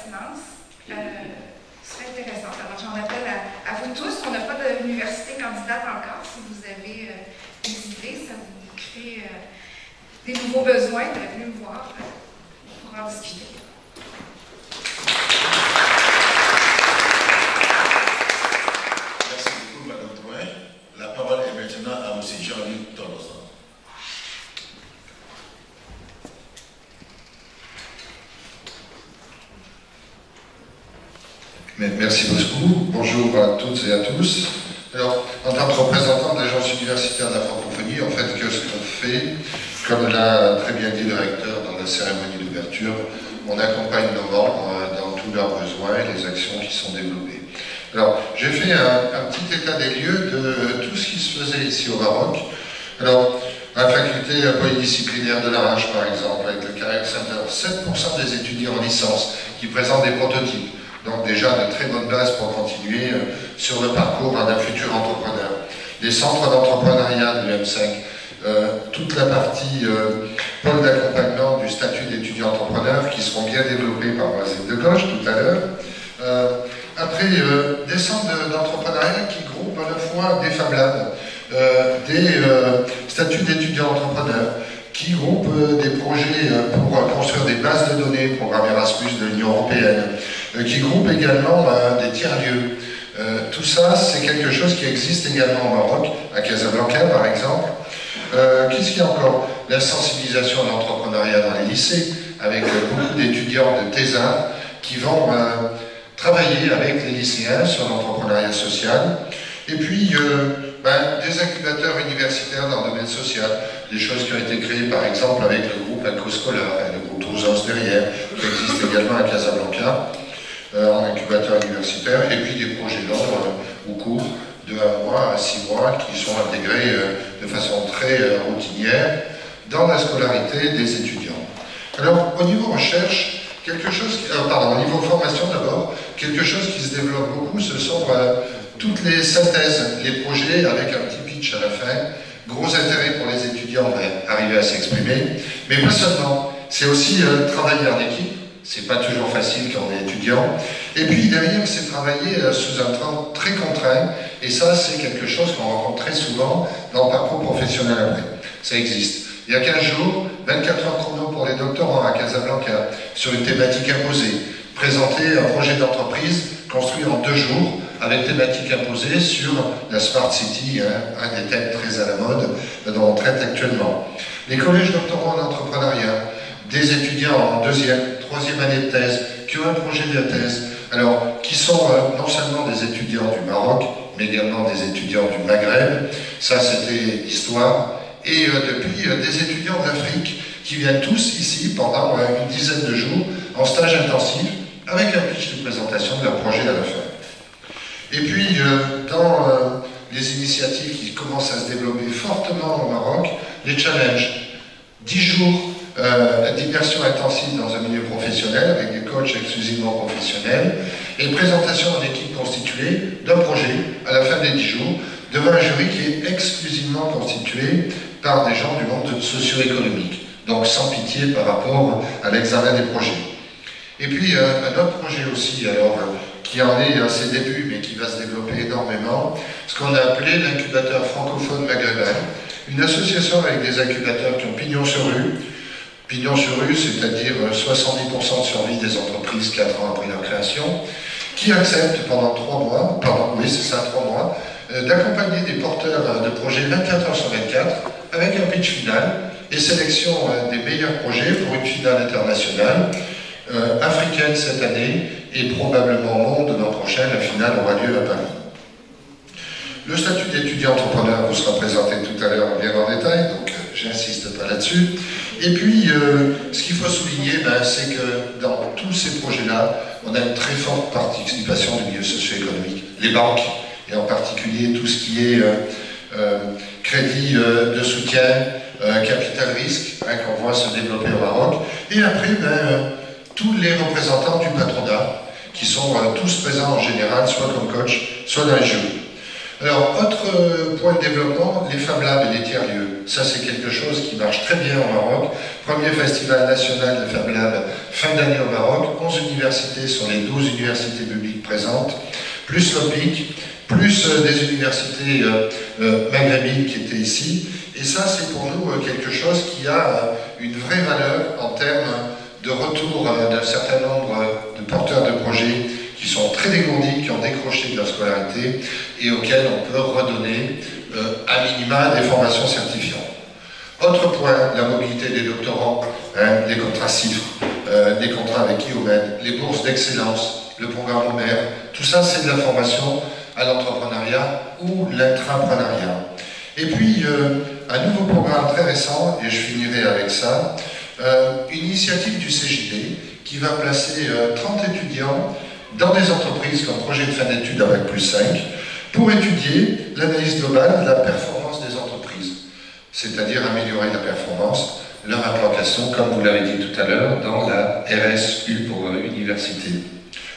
pertinence serait intéressante. Alors, j'en appelle à vous tous. On n'a pas d'université candidate encore. Si vous avez des idées, ça vous crée des nouveaux besoins, venez me voir pour en discuter. Merci beaucoup, Mme Drouin. La parole est maintenant à M. Jean-Luc Tolosan. Merci beaucoup. Bonjour à toutes et à tous. Alors, en tant que représentant de l'Agence universitaire de la francophonie, en fait, qu'est-ce qu'on fait? Comme l'a très bien dit le recteur dans la cérémonie d'ouverture, on accompagne nos membres dans tous leurs besoins et les actions qui sont développées. Alors, j'ai fait un petit état des lieux de tout ce qui se faisait ici au Maroc. Alors, à la faculté polydisciplinaire de l'Arrache, par exemple, avec le Carrel Center, 7% des étudiants en licence qui présentent des prototypes. Donc déjà de très bonnes bases pour continuer sur le parcours d'un futur entrepreneur. Les centres d'entrepreneuriat de l'EM5, toute la partie pôle d'accompagnement du statut d'étudiant entrepreneur qui seront bien développés par Basile de Gauche tout à l'heure. Après, des centres d'entrepreneuriat qui groupent à la fois des Fab Labs, des statuts d'étudiants entrepreneurs, qui groupent des projets pour construire des bases de données, programme Erasmus de l'Union européenne, qui groupent également des tiers-lieux. Tout ça, c'est quelque chose qui existe également au Maroc, à Casablanca par exemple. Qu'est-ce qu'il y a encore? La sensibilisation à l'entrepreneuriat dans les lycées, avec beaucoup d'étudiants de TESA qui vont travailler avec les lycéens sur l'entrepreneuriat social. Et puis, des incubateurs universitaires dans le domaine social, des choses qui ont été créées par exemple avec le groupe Acoscola et le groupe Trousens derrière, qui existe également à Casablanca, en incubateur universitaire, et puis des projets longs ou courts, de 1 mois à 6 mois, qui sont intégrés de façon très routinière dans la scolarité des étudiants. Alors, au niveau recherche, quelque chose, au niveau formation d'abord, quelque chose qui se développe beaucoup, ce sont toutes les synthèses, les projets avec un petit pitch à la fin, gros intérêt pour les étudiants d'arriver à s'exprimer, mais pas seulement, c'est aussi travailler en équipe, c'est pas toujours facile quand on est étudiant, et puis derrière c'est travailler sous un temps très contraint, et ça c'est quelque chose qu'on rencontre très souvent dans le parcours professionnel après, ça existe. Il y a 15 jours, 24 heures chrono pour les doctorants à Casablanca, sur une thématique imposée, présenter un projet d'entreprise construit en 2 jours, avec thématique imposée sur la Smart City, un des thèmes très à la mode dont on traite actuellement. Les collèges doctorants en entrepreneuriat, des étudiants en 2e, 3e année de thèse, qui ont un projet de thèse, alors qui sont non seulement des étudiants du Maroc, mais également des étudiants du Maghreb, ça c'était l'histoire, et depuis des étudiants d'Afrique qui viennent tous ici pendant une dizaine de jours en stage intensif, avec un pitch de présentation de leur projet à la fin. Et puis, dans les initiatives qui commencent à se développer fortement au Maroc, les challenges. 10 jours d'immersion intensive dans un milieu professionnel, avec des coachs exclusivement professionnels, et présentation en équipe constituée d'un projet à la fin des 10 jours, devant un jury qui est exclusivement constitué par des gens du monde socio-économique, donc sans pitié par rapport à l'examen des projets. Et puis, un autre projet aussi, alors, qui en est à ses débuts, mais qui va se développer énormément, ce qu'on a appelé l'incubateur francophone maghrébin, une association avec des incubateurs qui ont pignon sur rue. Pignon sur rue, c'est-à-dire 70% de survie des entreprises 4 ans après leur création, qui acceptent pendant 3 mois, d'accompagner des porteurs de projets 24 heures sur 24, avec un pitch final et sélection des meilleurs projets pour une finale internationale, africaine cette année, et probablement monde l'an prochain, la finale aura lieu à Paris. Le statut d'étudiant entrepreneur vous sera présenté tout à l'heure bien en détail, donc j'insiste pas là-dessus. Et puis, ce qu'il faut souligner, c'est que dans tous ces projets-là, on a une très forte participation du milieu socio-économique. Les banques, et en particulier tout ce qui est crédit de soutien, capital risque, qu'on voit se développer au Maroc. Et après, tous les représentants du patronat, qui sont tous présents en général, soit comme coach, soit dans les jurys. Alors, autre point de développement, les Fab Labs et les tiers-lieux. Ça, c'est quelque chose qui marche très bien au Maroc. Premier festival national de Fab Labs, fin d'année au Maroc. 11 universités sur les 12 universités publiques présentes, plus l'OPIC, plus des universités maghrébines qui étaient ici. Et ça, c'est pour nous quelque chose qui a une vraie valeur en termes de retour d'un certain nombre de porteurs de projets qui sont très dégourdis, qui ont décroché de leur scolarité et auxquels on peut redonner à minima des formations certifiantes. Autre point, la mobilité des doctorants, hein, les contrats CIFRE, les contrats avec IOMED, les bourses d'excellence, le programme OMER, tout ça c'est de la formation à l'entrepreneuriat ou l'intrapreneuriat. Et puis, un nouveau programme très récent, et je finirai avec ça, une initiative du CJD qui va placer 30 étudiants dans des entreprises comme projet de fin d'études avec +5 pour étudier l'analyse globale de la performance des entreprises, c'est-à-dire améliorer la performance, leur implantation, comme vous l'avez dit tout à l'heure, dans la RSU pour université.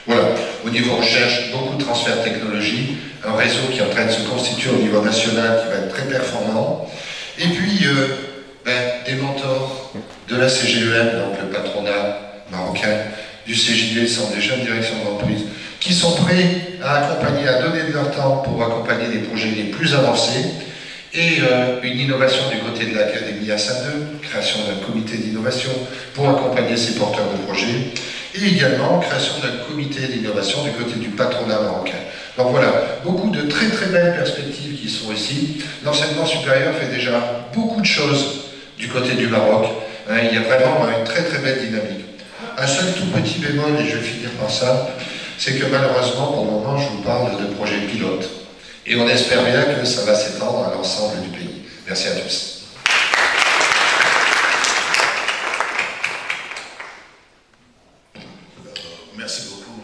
Voilà, au niveau recherche, beaucoup de transferts technologiques, un réseau qui est en train de se constituer au niveau national qui va être très performant, et puis des mentors de la CGEM, donc le patronat marocain, du CJD, Centre des jeunes directions d'entreprise, qui sont prêts à accompagner, à donner de leur temps pour accompagner les projets les plus avancés, et une innovation du côté de l'Académie Hassan II, création d'un comité d'innovation pour accompagner ces porteurs de projets, et également création d'un comité d'innovation du côté du patronat marocain. Donc voilà, beaucoup de très très belles perspectives qui sont ici. L'enseignement supérieur fait déjà beaucoup de choses du côté du Maroc. Il y a vraiment une très très belle dynamique. Un seul tout petit bémol, et je vais finir par ça, c'est que malheureusement, pour le moment, je vous parle de projets pilotes. Et on espère bien que ça va s'étendre à l'ensemble du pays. Merci à tous. Merci beaucoup,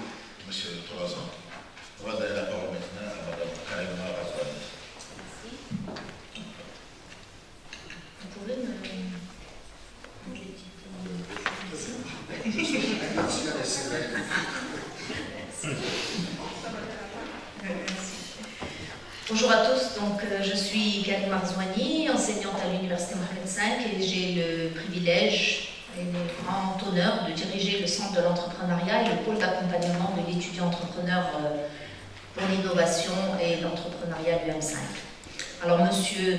M. Tolazan. On va donner la parole maintenant à Mme Karima Razouani. Vous pouvez me... Bonjour à tous, donc je suis Karima Razouani, enseignante à l'Université Mohamed V et j'ai le privilège et le grand honneur de diriger le Centre de l'entrepreneuriat et le pôle d'accompagnement de l'étudiant entrepreneur pour l'innovation et l'entrepreneuriat du M5. Alors, M.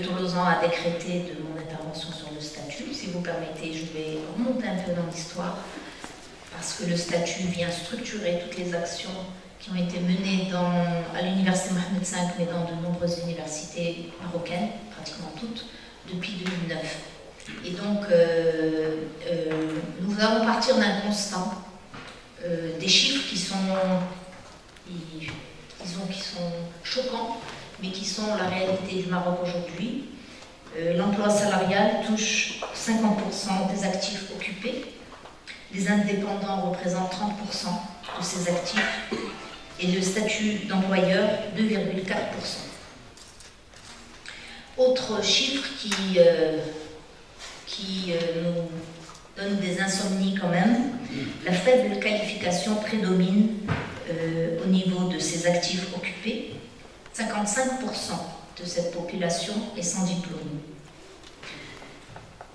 Tolozan a décrété de mon intervention sur le statut. Si vous permettez, je vais remonter un peu dans l'histoire, parce que le statut vient structurer toutes les actions qui ont été menées à l'Université Mohamed V, mais dans de nombreuses universités marocaines, pratiquement toutes, depuis 2009. Et donc, nous allons partir d'un constat, des chiffres qui sont, disons, qui sont choquants, mais qui sont la réalité du Maroc aujourd'hui. L'emploi salarial touche 50% des actifs occupés. Les indépendants représentent 30% de ces actifs et le statut d'employeur 2,4%. Autre chiffre qui nous donne des insomnies quand même, la faible qualification prédomine au niveau de ces actifs occupés. 55% de cette population est sans diplôme.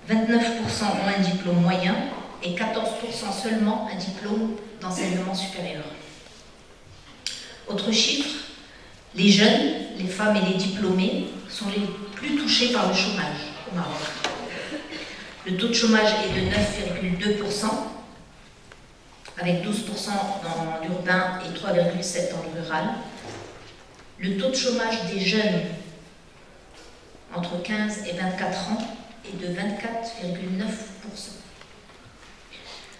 29% ont un diplôme moyen et 14% seulement un diplôme d'enseignement supérieur. Autre chiffre, les jeunes, les femmes et les diplômés sont les plus touchés par le chômage au Maroc. Le taux de chômage est de 9,2%, avec 12% dans l'urbain et 3,7% dans le rural. Le taux de chômage des jeunes entre 15 et 24 ans est de 24,9%.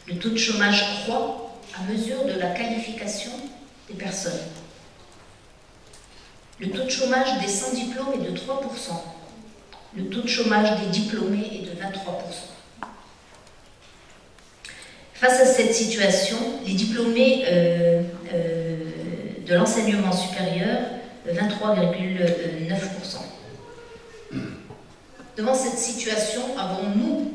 Le taux de chômage croît à mesure de la qualification des personnes. Le taux de chômage des sans diplôme est de 3%. Le taux de chômage des diplômés est de 23%. Face à cette situation, les diplômés de l'enseignement supérieur, 23,9%. Devant cette situation, avons-nous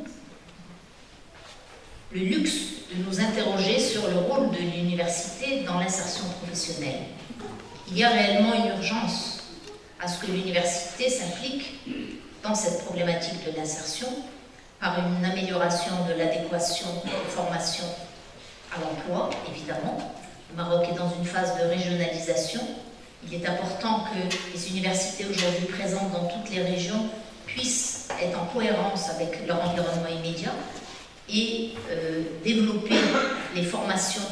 le luxe de nous interroger sur le rôle de l'université dans l'insertion professionnelle? Il y a réellement une urgence à ce que l'université s'implique dans cette problématique de l'insertion par une amélioration de l'adéquation de formation à l'emploi, évidemment. Le Maroc est dans une phase de régionalisation. Il est important que les universités aujourd'hui présentes dans toutes les régions puissent être en cohérence avec leur environnement immédiat et développer les formations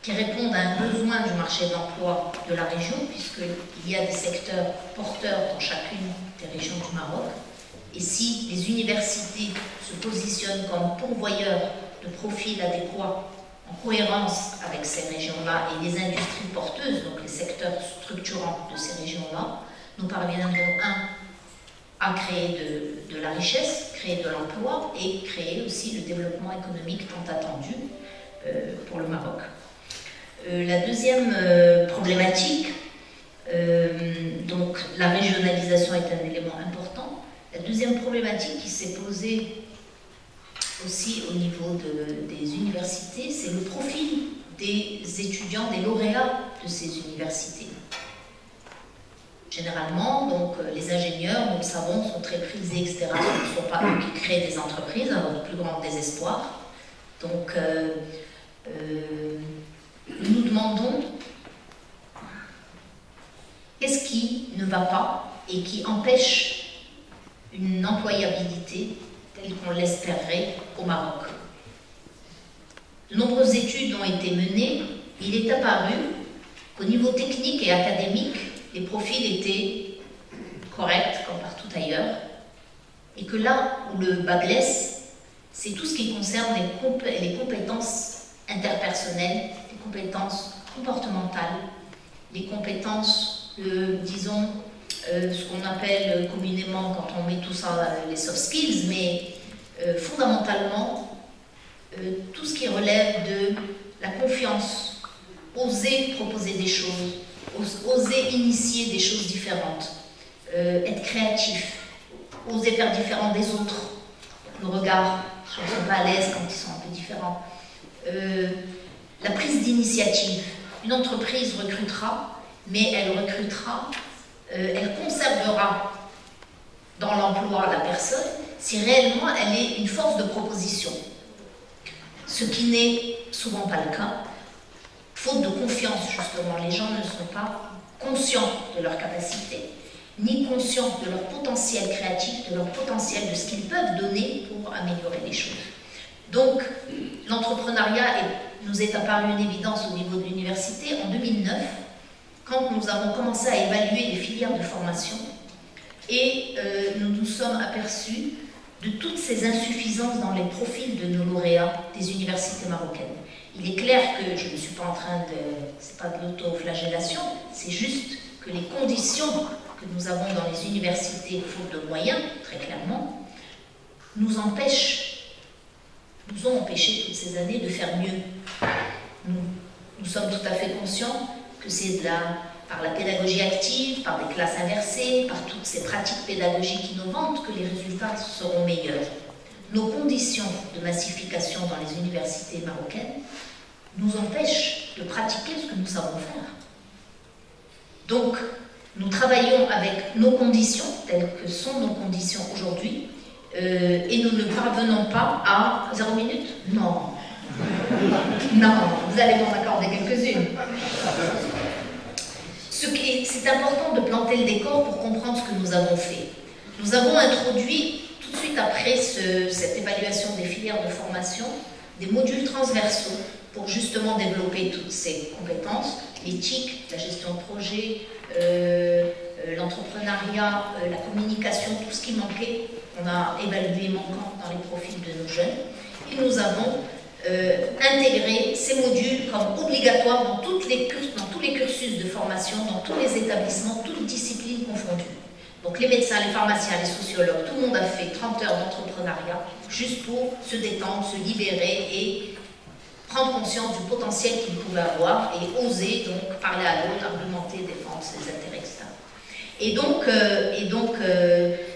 qui répondent à un besoin du marché de l'emploi de la région, puisqu'il y a des secteurs porteurs dans chacune des régions du Maroc. Et si les universités se positionnent comme pourvoyeurs de profils adéquats en cohérence avec ces régions-là et les industries porteuses, donc les secteurs structurants de ces régions-là, nous parviendrons, à créer de la richesse, créer de l'emploi et créer aussi le développement économique tant attendu pour le Maroc. La deuxième problématique, donc la régionalisation est un élément important. La deuxième problématique qui s'est posée aussi au niveau des universités, c'est le profil des étudiants, des lauréats de ces universités. Généralement, donc, les ingénieurs, nous le savons, sont très prisés, etc. Ce ne sont pas eux qui créent des entreprises, à notre plus grand désespoir. Donc, nous nous demandons qu'est-ce qui ne va pas et qui empêche une employabilité telle qu'on l'espérerait au Maroc. De nombreuses études ont été menées. Il est apparu qu'au niveau technique et académique, les profils étaient corrects comme partout ailleurs, et que là où le bas blesse, c'est tout ce qui concerne les compétences interpersonnelles, les compétences comportementales, les compétences, disons, ce qu'on appelle communément, quand on met tout ça, les soft skills, mais fondamentalement, tout ce qui relève de la confiance, oser proposer des choses, oser initier des choses différentes, être créatif, oser faire différent des autres, le regard, ils ne sont pas à l'aise quand ils sont un peu différents. La prise d'initiative. Une entreprise recrutera, mais elle recrutera, elle conservera dans l'emploi la personne si réellement elle est une force de proposition. Ce qui n'est souvent pas le cas, faute de confiance justement. Les gens ne sont pas conscients de leur capacité, ni conscients de leur potentiel créatif, de leur potentiel de ce qu'ils peuvent donner pour améliorer les choses. Donc, l'entrepreneuriat nous est apparu une évidence au niveau de l'université en 2009, quand nous avons commencé à évaluer les filières de formation, et nous nous sommes aperçus de toutes ces insuffisances dans les profils de nos lauréats des universités marocaines. Il est clair que je ne suis pas en train de... c'est pas de l'autoflagellation, c'est juste que les conditions que nous avons dans les universités, faute de moyens, très clairement, nous ont empêché toutes ces années de faire mieux. Nous sommes tout à fait conscients que c'est par la pédagogie active, par des classes inversées, par toutes ces pratiques pédagogiques innovantes que les résultats seront meilleurs. Nos conditions de massification dans les universités marocaines nous empêchent de pratiquer ce que nous savons faire. Donc, nous travaillons avec nos conditions, telles que sont nos conditions aujourd'hui, et nous ne parvenons pas à... 0 minutes? Non. Non, vous allez m'en accorder quelques-unes. C'est important de planter le décor pour comprendre ce que nous avons fait. Nous avons introduit, tout de suite après cette évaluation des filières de formation, des modules transversaux pour justement développer toutes ces compétences, l'éthique, la gestion de projet, l'entrepreneuriat, la communication, tout ce qui manquait, on a évalué manquant dans les profils de nos jeunes. Et nous avons intégré ces modules comme obligatoires dans tous les cursus de formation, dans tous les établissements, toutes disciplines confondues. Donc les médecins, les pharmaciens, les sociologues, tout le monde a fait 30 heures d'entrepreneuriat juste pour se détendre, se libérer et prendre conscience du potentiel qu'il pouvait avoir et oser donc parler à l'autre, argumenter, défendre ses intérêts, etc. Et donc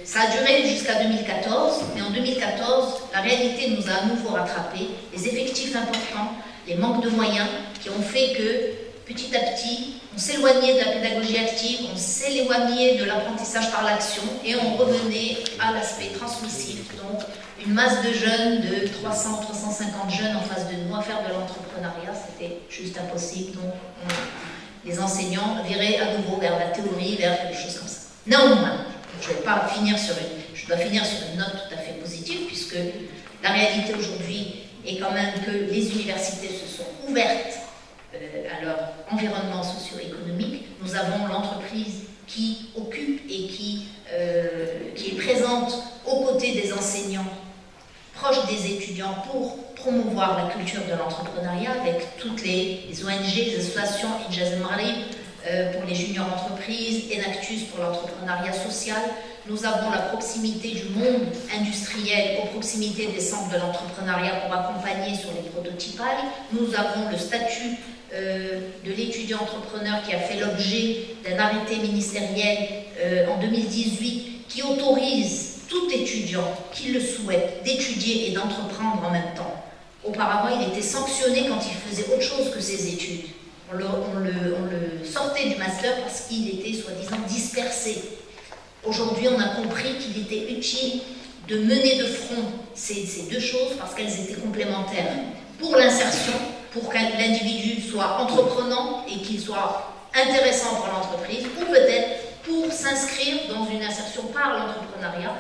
ça a duré jusqu'à 2014, mais en 2014, la réalité nous a à nouveau rattrapés, les effectifs importants, les manques de moyens qui ont fait que petit à petit, On s'éloignait de la pédagogie active, on s'éloignait de l'apprentissage par l'action et on revenait à l'aspect transmissif. Donc, une masse de jeunes, de 300, 350 jeunes en face de nous à faire de l'entrepreneuriat, c'était juste impossible. Donc, les enseignants viraient à nouveau vers la théorie, vers des choses comme ça. Néanmoins, je dois finir sur une note tout à fait positive, puisque la réalité aujourd'hui est quand même que les universités se sont ouvertes à leur environnement socio-économique. Nous avons l'entreprise qui occupe et qui est présente aux côtés des enseignants, proche des étudiants, pour promouvoir la culture de l'entrepreneuriat avec toutes les ONG, les associations, Injaz al-Maghrib pour les juniors entreprises, Enactus pour l'entrepreneuriat social. Nous avons la proximité du monde industriel aux proximités des centres de l'entrepreneuriat pour accompagner sur les prototypages. Nous avons le statut de l'étudiant entrepreneur qui a fait l'objet d'un arrêté ministériel en 2018 qui autorise tout étudiant qui le souhaite d'étudier et d'entreprendre en même temps. Auparavant, il était sanctionné quand il faisait autre chose que ses études. On le sortait du master parce qu'il était soi-disant dispersé. Aujourd'hui, on a compris qu'il était utile de mener de front ces deux choses parce qu'elles étaient complémentaires. Pour l'insertion, pour que l'individu soit entreprenant et qu'il soit intéressant pour l'entreprise, ou peut-être pour s'inscrire dans une insertion par l'entrepreneuriat,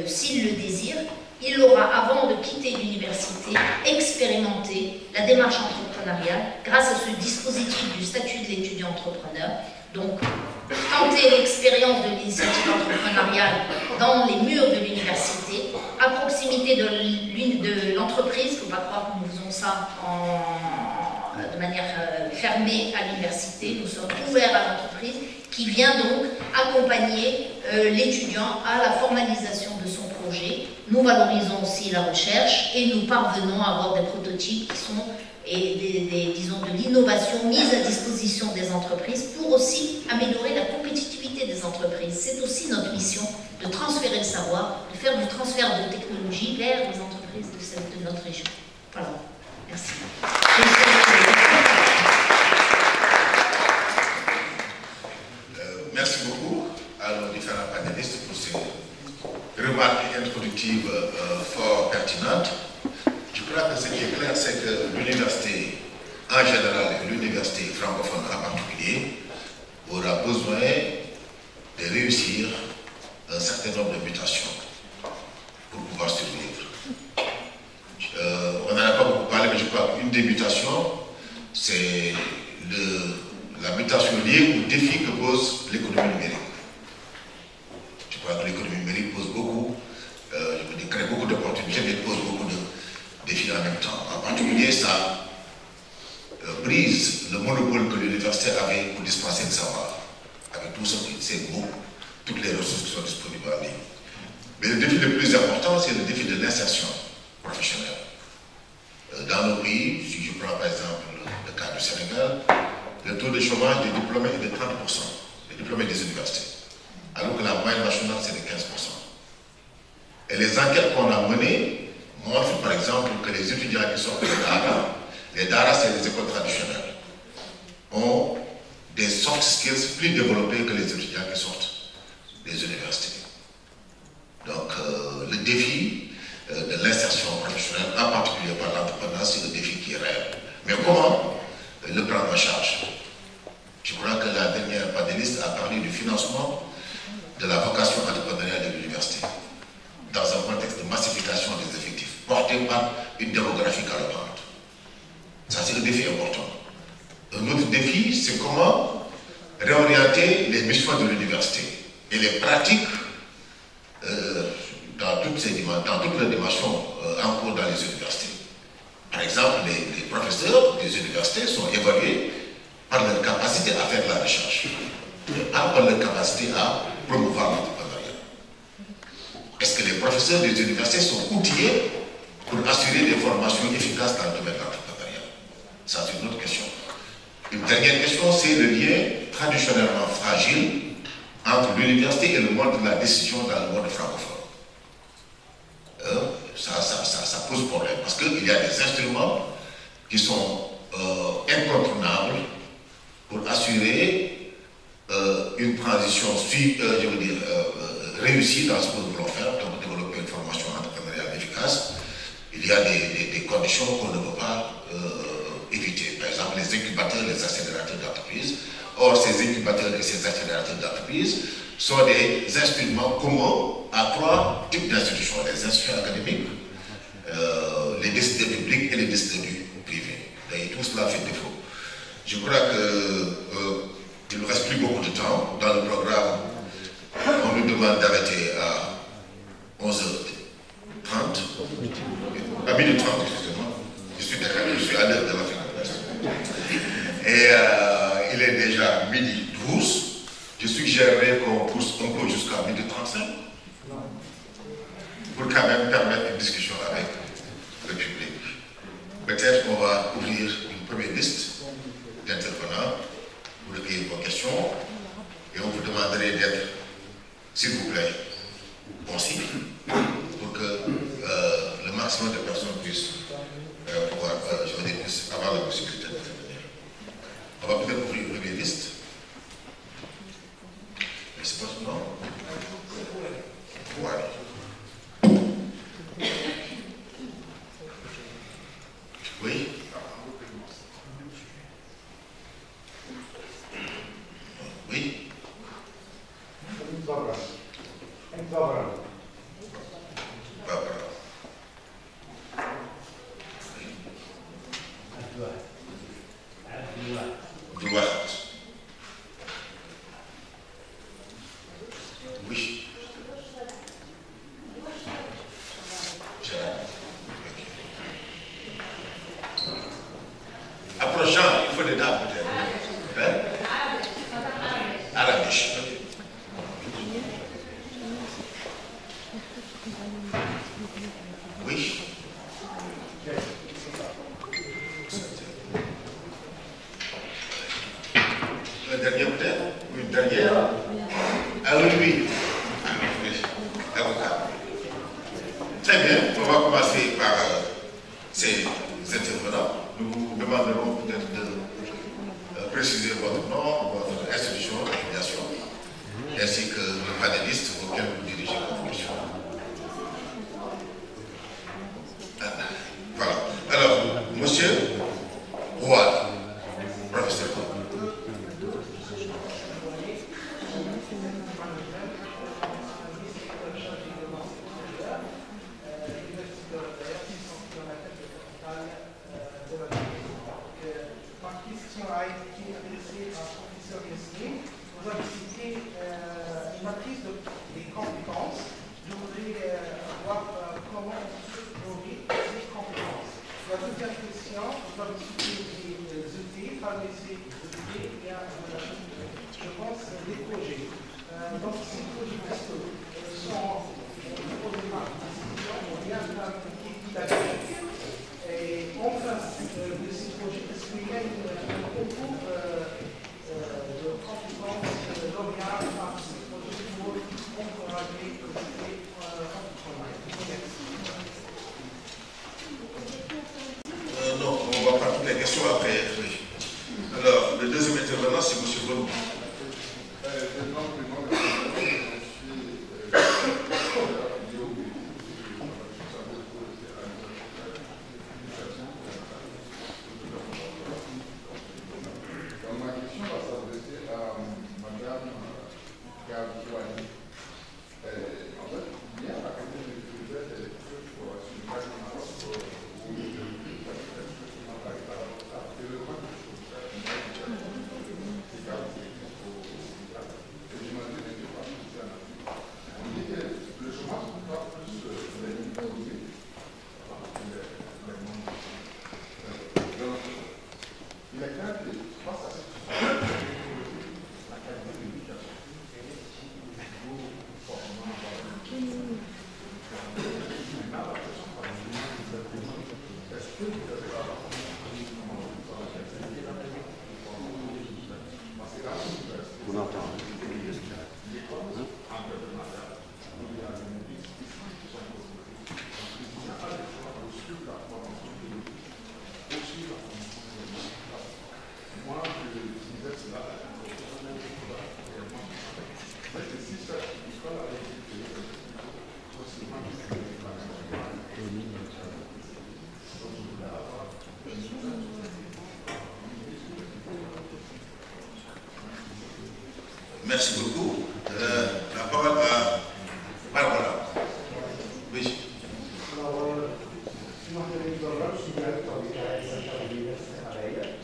s'il le désire. Il aura, avant de quitter l'université, expérimenté la démarche entrepreneuriale grâce à ce dispositif du statut de l'étudiant entrepreneur. Donc, tenter l'expérience de l'initiative entrepreneuriale dans les murs de l'université, à proximité de l'entreprise. Il ne faut pas croire que nous faisons ça de manière fermée à l'université. Nous sommes ouverts à l'entreprise qui vient donc accompagner l'étudiant à la formalisation de son projet. Nous valorisons aussi la recherche et nous parvenons à avoir des prototypes qui sont disons, de l'innovation mise à disposition des entreprises pour aussi améliorer la compétitivité des entreprises. C'est aussi notre mission de transférer le savoir, de faire du transfert de technologie vers les entreprises de notre région. Voilà. Merci. Merci beaucoup à nos différents panélistes pour ces remarques introductives fort pertinentes. Je crois que ce qui est clair, c'est que l'université en général et l'université francophone en particulier aura besoin de réussir un certain nombre de mutations pour pouvoir survivre. On n'en a pas beaucoup parlé, mais je crois qu'une des mutations, c'est la mutation liée au défi que pose l'économie numérique. Je crois que l'économie numérique pose beaucoup, crée beaucoup d'opportunités, mais pose beaucoup de défis en même temps. En particulier, ça brise le monopole que l'université avait pour dispenser le savoir, avec tout ce qui c'est beau, toutes les ressources qui sont disponibles en ligne. Mais le défi le plus important, c'est le défi de l'insertion professionnelle. Dans nos pays, si je prends par exemple le cas du Sénégal, le taux de chômage des diplômés est de 30%, les diplômés des universités, alors que la moyenne nationale c'est de 15%. Et les enquêtes qu'on a menées montrent par exemple que les étudiants qui sortent de Dara, les Dara c'est les écoles traditionnelles, ont des soft skills plus développés que les étudiants qui sortent des universités. Donc le défi de l'insertion professionnelle, en particulier par l'entrepreneuriat, c'est le défi qui est réel. Mais comment le prendre en charge? Je crois que la dernière panéliste a parlé du financement de la vocation entrepreneuriale de l'université, dans un contexte de massification des effectifs, porté par une démographie galopante. Ça, c'est le défi important. Un autre défi, c'est comment réorienter les missions de l'université et les pratiques dans toutes les dimensions en cours dans les universités. Par exemple, les professeurs des universités sont évalués par leur capacité à faire de la recherche, pas par leur capacité à promouvoir l'entrepreneuriat. Est-ce que les professeurs des universités sont outillés pour assurer des formations efficaces dans le domaine de l'entrepreneuriat? Ça, c'est une autre question. Une dernière question, c'est le lien traditionnellement fragile entre l'université et le monde de la décision dans le monde francophone. Ça pose problème parce qu'il y a des instruments qui sont incontournables pour assurer une transition réussie dans ce que nous voulons faire, donc développer une formation entrepreneuriale efficace. Il y a des conditions qu'on ne peut pas éviter. Par exemple, les incubateurs, les accélérateurs d'entreprise. Or, ces incubateurs et ces accélérateurs d'entreprise sont des instruments communs à 3 types d'institutions. Les institutions académiques, les décideurs publics et les décideurs privés. Et tout cela fait défaut. Je crois qu'il ne reste plus beaucoup de temps. Dans le programme, on nous demande d'arrêter à 11h30. À 12h30, excusez-moi. Je suis à l'heure de la fin de la et il est déjà 12h12. Je suggérerais qu'on pousse un peu jusqu'à 12h35 pour quand même permettre une discussion avec le public. Peut-être qu'on va ouvrir une première liste d'intervenants pour recueillir vos questions et on vous demanderait d'être, s'il vous plaît, concis pour que le maximum de personnes puissent pouvoir, puissent avoir la possibilité d'intervenir. On va peut-être ouvrir une première liste. Mais c'est pas tout, non? Voilà. Oui? Oui? Barbara. Oui. Approchant, il faut des dames peut-être. Hein? Arabiche. Oui. Un dernier peut-être? Une dernière? Ah oui. Avocat. Très bien, on va commencer par ces intervenants. Nous vous demanderons peut-être de préciser votre nom, votre institution d'affiliation, ainsi que le panéliste auquel vous dirigez votre mission. Voilà. Alors, monsieur Roy, professeur. Non, on va prendre toutes les questions après. Alors, le deuxième intervenant, c'est M. Bonneau. Merci beaucoup. La parole à Barbara. Oui. Alors, moi, je suis directeur du Centre de l'Université à Bâle.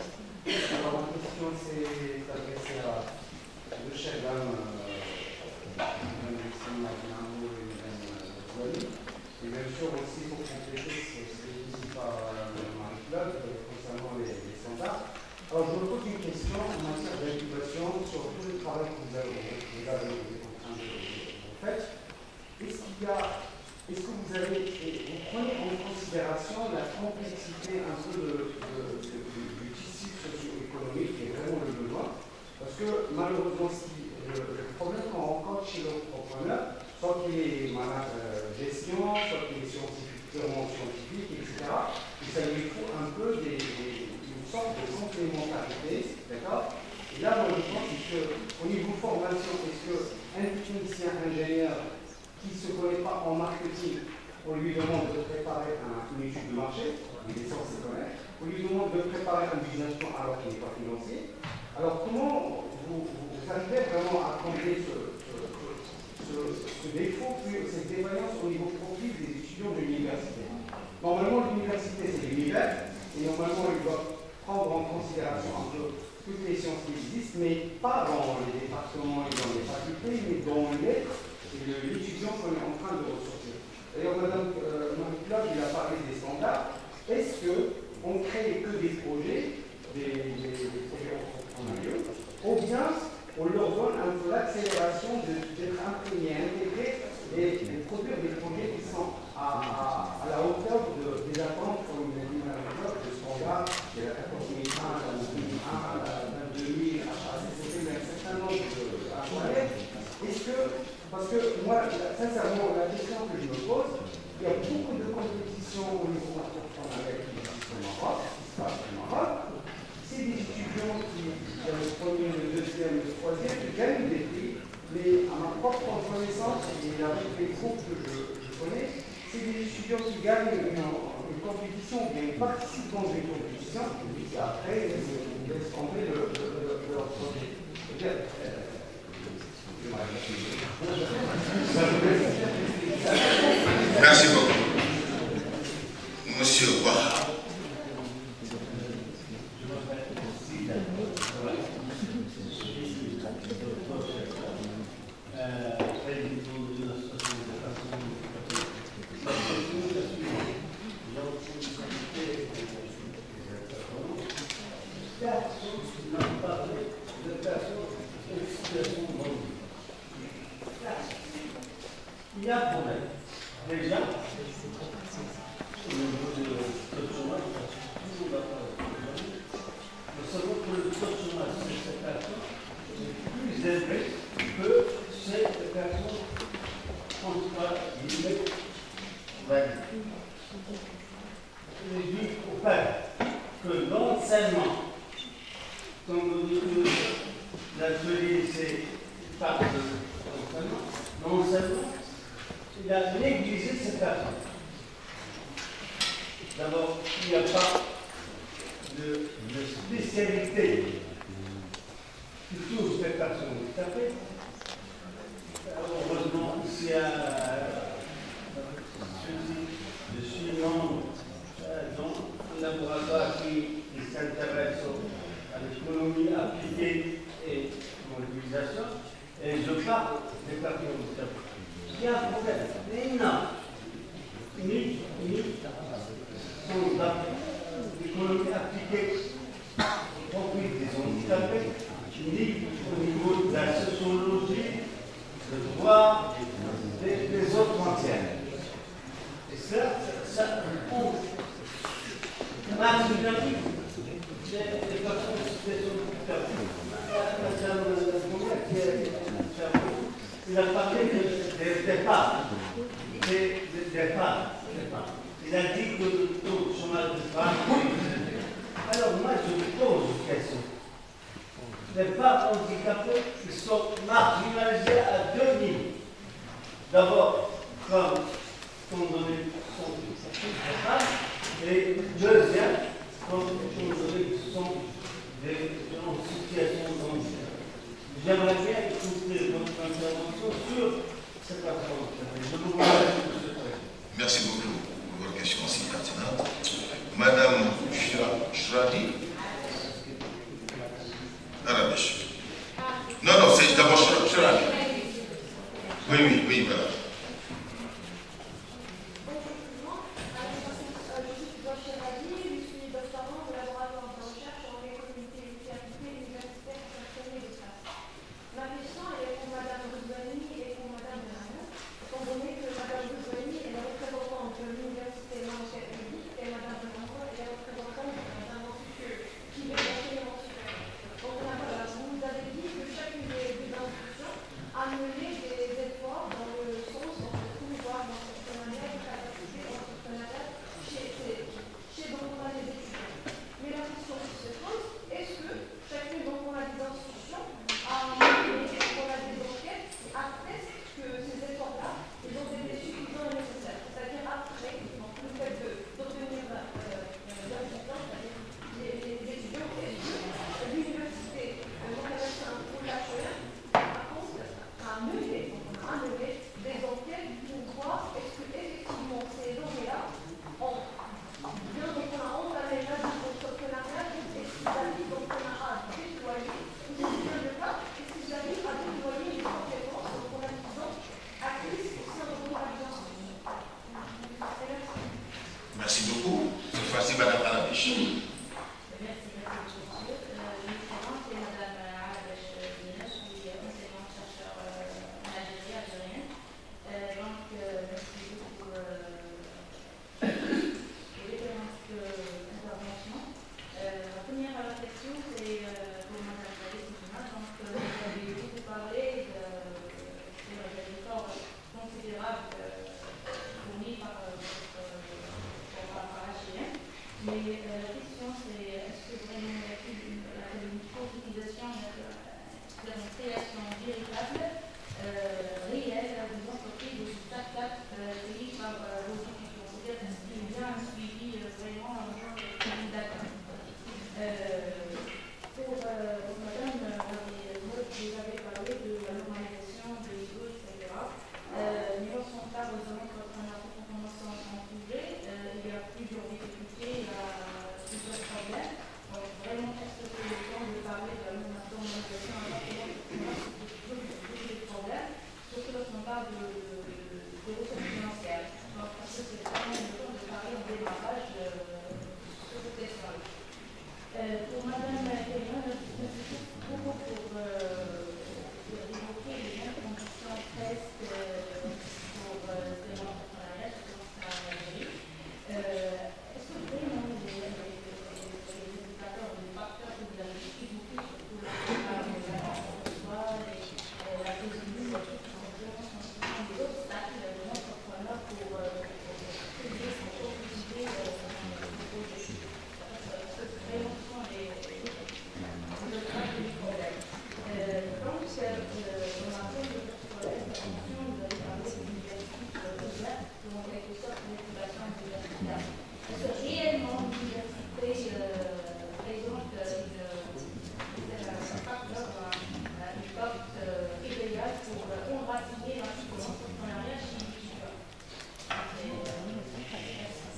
Alors, ma question s'est adressée à deux chefs d'âme, Mme Alexandre Magnano et Mme Zouani. Et bien sûr, aussi pour compléter ce que dit par Marie-Claude concernant les standards. Alors, je me pose une question en matière d'incubation sur tout le travail que vous avez en train de faire. Est-ce que vous prenez en considération la complexité un peu du tissu socio-économique qui est vraiment le besoin? Parce que malheureusement, le problème qu'on rencontre chez l'entrepreneur, soit qu'il est malade gestion, soit qu'il est purement scientifique, etc., et ça lui faut un peu une sorte de complémentarité, d'accord? Et là, moi, je pense qu'au niveau formation, est-ce qu'un technicien ingénieur qui ne se connaît pas en marketing, on lui demande de préparer une étude de marché, il est censé connaître, on lui demande de préparer un business plan alors qu'il n'est pas financier. Alors comment vous arrivez vraiment à combler ce défaut, cette défaillance au niveau profil des étudiants de l'université? Normalement, l'université, c'est l'univers, et normalement, il doit prendre en considération un peu toutes les sciences qui existent, mais pas dans les départements et dans les facultés, mais dans l'être et l'étudiant qu'on est en train de ressortir. D'ailleurs, Mme Marie-Claude, il a parlé des standards. Est-ce qu'on crée que des projets entrepreneuriaux, ou bien on leur donne un peu l'accélération d'être imprégnés, intégrés et de produire des projets qui sont à la hauteur des attentes, comme l'a dit Mme Marie-Claude, de standards, de la 14001, la 12001, la 22000, c'était un certain nombre de est-ce que, parce que moi, sincèrement, la question que je me pose, il y a beaucoup de compétitions au niveau entrepreneurial qui existe au Maroc, qui se passe au Maroc. C'est des étudiants qui, dans le premier, le deuxième, le troisième, gagnent des prix, mais à ma propre connaissance, et avec les groupes que je connais, c'est des étudiants qui gagnent une compétition, bien ils participent dans une compétition, et après, ils laissent tomber leur projet. Merci beaucoup. Monsieur Ouaha. Il y a un problème. Déjà, au niveau de taux de chômage, nous savons que le taux de chômage de ces personnes est plus élevé que ces personnes, en tout cas, je dis au fait que l'enseignement, comme vous dites, l'atelier, c'est pas de l'enseignement, il a négligé ces personnes. D'abord, il n'y a pas de spécialité qui touche les personnes handicapées. Heureusement, ici, je suis membre d'un laboratoire qui s'intéresse à l'économie appliquée et mobilisation, et je parle des personnes handicapées. Il y a un problème. Mais non. Ni l'économie appliquée au profit des handicapés, ni au niveau de la sociologie, le droit des autres matières. Et ça compte. Marx bien dit, les personnes handicapées. Il a parlé des femmes. Il a dit que le taux de chômage des femmes est élevé. Alors moi je me pose une question. Les femmes handicapées qui sont marginalisées à deux niveaux. D'abord, comme donné son femmes, et deuxième, comme donné sont en situation de handicap. J'aimerais bien écouter C'est la parole. Je vous remercie, M. le Président. Merci beaucoup pour votre question aussi pertinente. Madame Chouradi Arabesh. Non, non, c'est d'abord Chouradi. Oui, voilà. Merci beaucoup. Cette fois-ci, Madame Arabesh.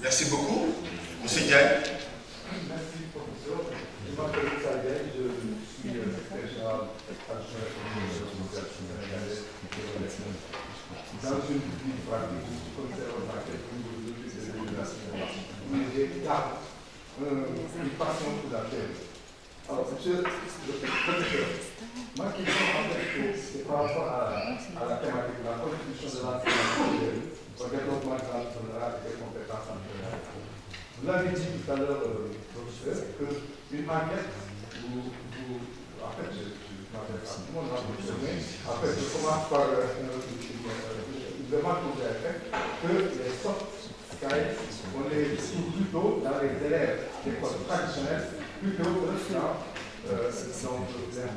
Merci beaucoup. Monsieur Diagne. Merci, professeur. Je m'appelle Issa Diagne, je suis secrétaire général adjoint de l'Organisation sénégalaise dans une petite pratique, je suis commissaire aux enquêtes au niveau de l'Université de l'Université. Mais j'ai une passion pour la terre. Alors, monsieur le professeur, ma question en fait, c'est par rapport à la thématique de la constitution de l'enseignement supérieur au développement de l'entrepreneuriat et des compétences entrepreneuriales. Vous l'avez dit tout à l'heure, professeur, qu'une enquête, en fait, je m'appelle pas tout le monde, en fait, je commence par une demande que vous avez faite, que les soft skills, on les trouve plutôt dans les élèves d'écoles traditionnelles, plutôt que dans les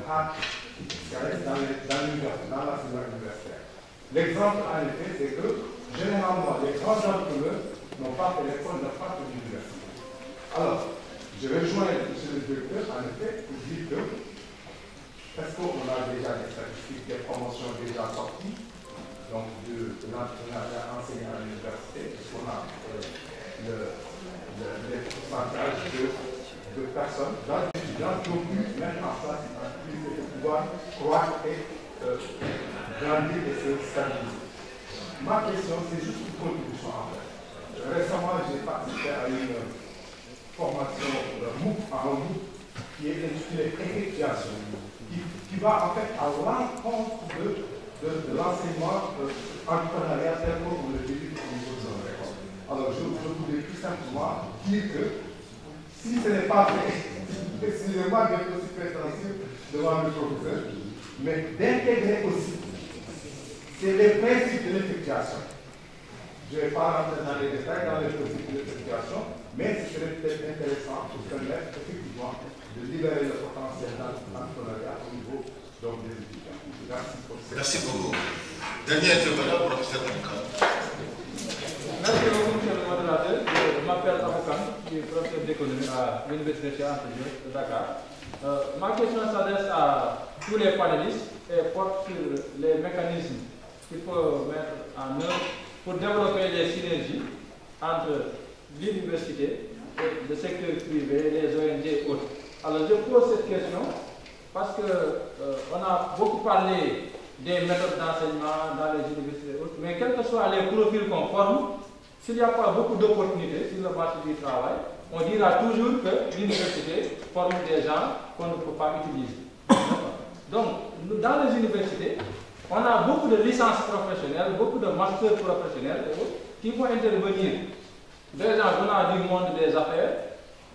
hard skills dans l'enseignement universitaire. L'exemple, en effet, c'est que généralement, les grands entrepreneurs n'ont pas fait l'école, n'ont pas fait l'université. Alors, je rejoins M. le directeur, en effet, pour dire que, parce qu'on a déjà des statistiques, des promotions déjà sorties, donc l'entrepreneuriat enseigné à l'université, parce qu'on a les pourcentages de personnes, d'étudiants qui ont pu mettre en place une entreprise et pouvoir croître et grandir et se stabiliser. Ma question, c'est juste une contribution en fait. Récemment, j'ai participé à une formation MOOC qui est intitulée Effectuation, qui va en fait à l'encontre de l'enseignement entrepreneurial tel qu'on le débute au niveau de nos écoles. Alors, je voulais tout simplement dire que si ce n'est pas fait, excusez-moi d'être aussi prétentieux devant le professeur, mais d'intégrer aussi, c'est les principes de l'effectuation. Je ne vais pas rentrer dans les détails, dans les principes de l'effectuation, mais ce serait peut-être intéressant pour permettre effectivement de libérer le potentiel d'entrepreneuriat au niveau donc, des étudiants. Merci pour ça. Merci beaucoup. Dernier intervenant, professeur Aboukane. Merci beaucoup, monsieur le modérateur. Je m'appelle Aboukane, je suis professeur d'économie à l'Université de Dakar. Ma question s'adresse à tous les panélistes et porte sur les mécanismes qu'il faut mettre en œuvre pour développer les synergies entre l'université et le secteur privé, les ONG et autres. Alors je pose cette question parce qu'on a beaucoup parlé des méthodes d'enseignement dans les universités et autres, mais quels que soient les profils qu'on forme, s'il n'y a pas beaucoup d'opportunités sur le marché du travail, on dira toujours que l'université forme des gens qu'on ne peut pas utiliser. Donc, dans les universités, on a beaucoup de licences professionnelles, beaucoup de masters professionnels et autres qui vont intervenir. Des gens venant du monde des affaires